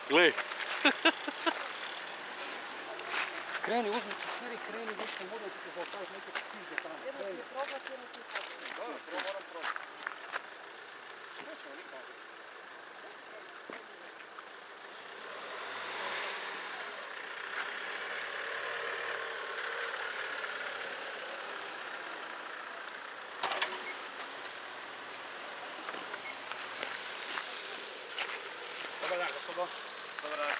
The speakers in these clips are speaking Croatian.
Gle. Kreni, uzmi se sviri, kreni, nešto možda ti se zaostaviti neke pizde tamo. Jedno ti je probati, jedno ti je probati. Dobro, prvo moram probati. Dobar dan, gospodo. Dobar dan.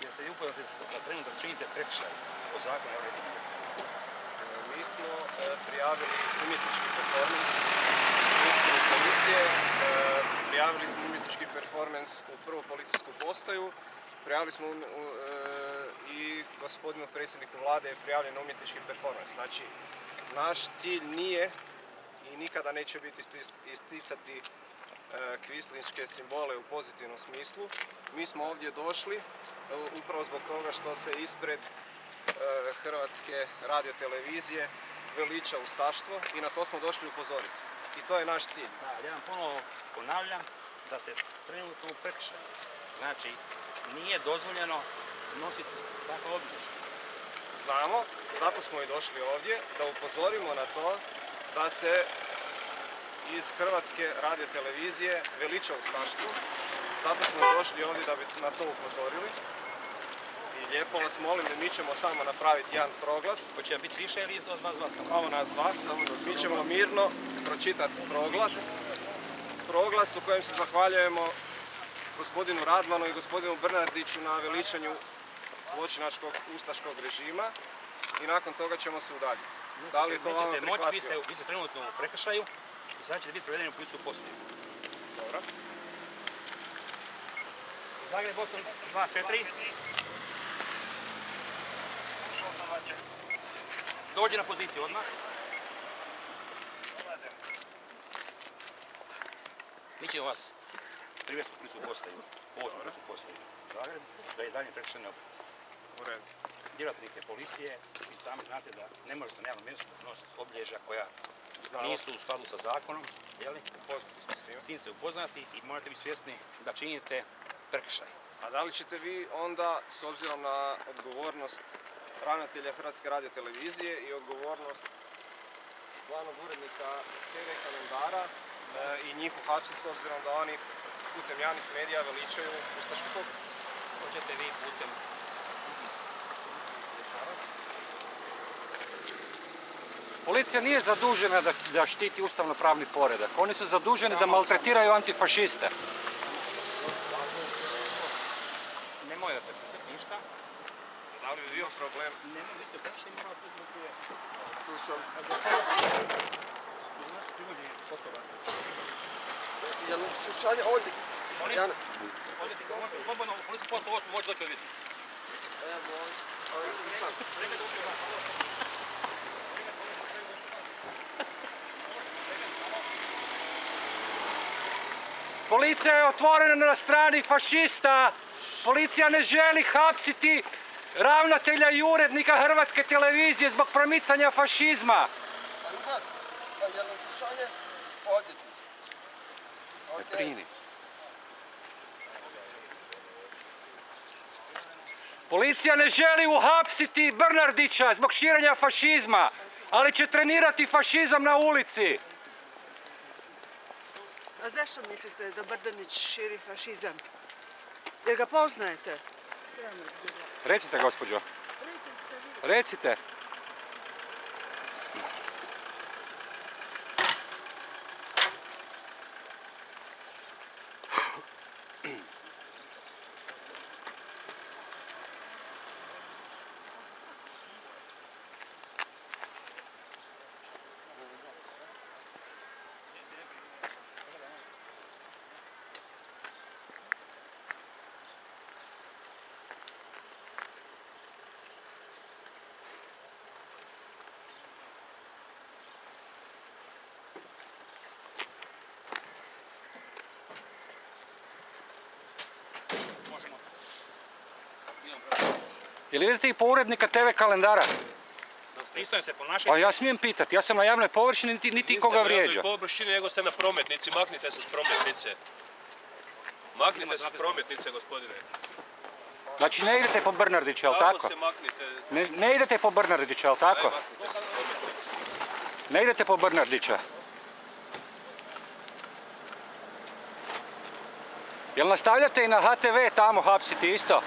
Jeste li upoznati da trenutak činite prekršaj po zakonu o redima? Mi smo prijavili umjetnički performans u ispunu policije, prijavili smo umjetnički performans u prvu policijsku postaju, prijavili smo i gospodinu predsjedniku vlade je prijavljen umjetnički performans. Znači, naš cilj nije i nikada neće biti isticati kvislinške simbole u pozitivnom smislu. Mi smo ovdje došli upravo zbog toga što se ispred Hrvatske radiotelevizije veliča ustaštvo i na to smo došli upozoriti. I to je naš cilj. Da, ja vam ponovo ponavljam da se trenutno u prekršaju. Znači, nije dozvoljeno nositi takva obilježja. Znamo, zato smo i došli ovdje, da upozorimo na to da se iz Hrvatske radiotelevizije veliča ustaštvo. Zato smo i došli ovdje da bi na to upozorili. I lijepo vas molim da mi ćemo samo napraviti jedan proglas. Hoće vam biti više ili vas dva? Samo nas dva. Mi ćemo mirno pročitati proglas. Proglas u kojem se zahvaljujemo gospodinu Radmanu i gospodinu Bernardiću na veličanju zločinačkog ustaškog režima. I nakon toga ćemo se udaljiti. Da li je to vama prihvatljivo? Vi ste trenutno u prekršaju i sad ćete biti provedeni u policijsku postaju. Dobro. Zagreb, Boston, 2-4. Dođi na poziciju odmah. Mi ćemo vas privesti u policijsku postaju, posebnu policijsku postaju Zagreb, da je dalje prekršajne obveze. U redu. Djelatnike policije, vi sami znate da ne možete na javnom mjestu nositi obilježja koja nisu u skladu sa zakonom, jeli? Upoznati smo s tim. S tim ste upoznati i morate biti svjesni da činite prekršaj. A da li ćete vi onda, s obzirom na odgovornost ravnatelja Hrvatske radiotelevizije i odgovornost glavnog urednika TV kalendara i njih uhapsiti s obzirom da oni putem javnih medija veličaju ustaški pokret? Hoćete vi putem Policija nije zadužena da štiti ustavno-pravni poredak. Oni su zaduženi da maltretiraju antifašiste. ne morate pitati ništa. Da li bi bio problem? Ne, vi ste prekršaj, morate tu prijesti. Tu sam. Znači, privođenje osoba. Jel slučanje ovdje? Ovdje ti možete slobodno u policijsku postaju 8 moći doći odvesti. Evo, ovdje sam. Policija je otvorena na strani fašista. Policija ne želi hapsiti ravnatelja i urednika Hrvatske televizije zbog promicanja fašizma. Ne brini. Policija ne želi uhapsiti Bernardića zbog širenja fašizma, ali će trenirati fašizam na ulici. A zašto mislite da Brdanić širi fašizam? Jer ga poznajete? Recite, gospođo. Recite. Jel idete i po urednika TV kalendara? Pristojno se ponašajte. Pa ja smijem pitati, ja sam na javnoj površini, niti koga vrijeđa. Niste na javnoj površini, nego ste na prometnici, maknite se s prometnice. Maknite se s prometnice, gospodine. Znači ne idete po Bernardića, jel tako? Tako se maknite. Ne idete po Bernardića, jel tako? Maknite se s prometnice. Ne idete po Bernardića. Jel nastavljate i na HTV tamo hapsiti isto?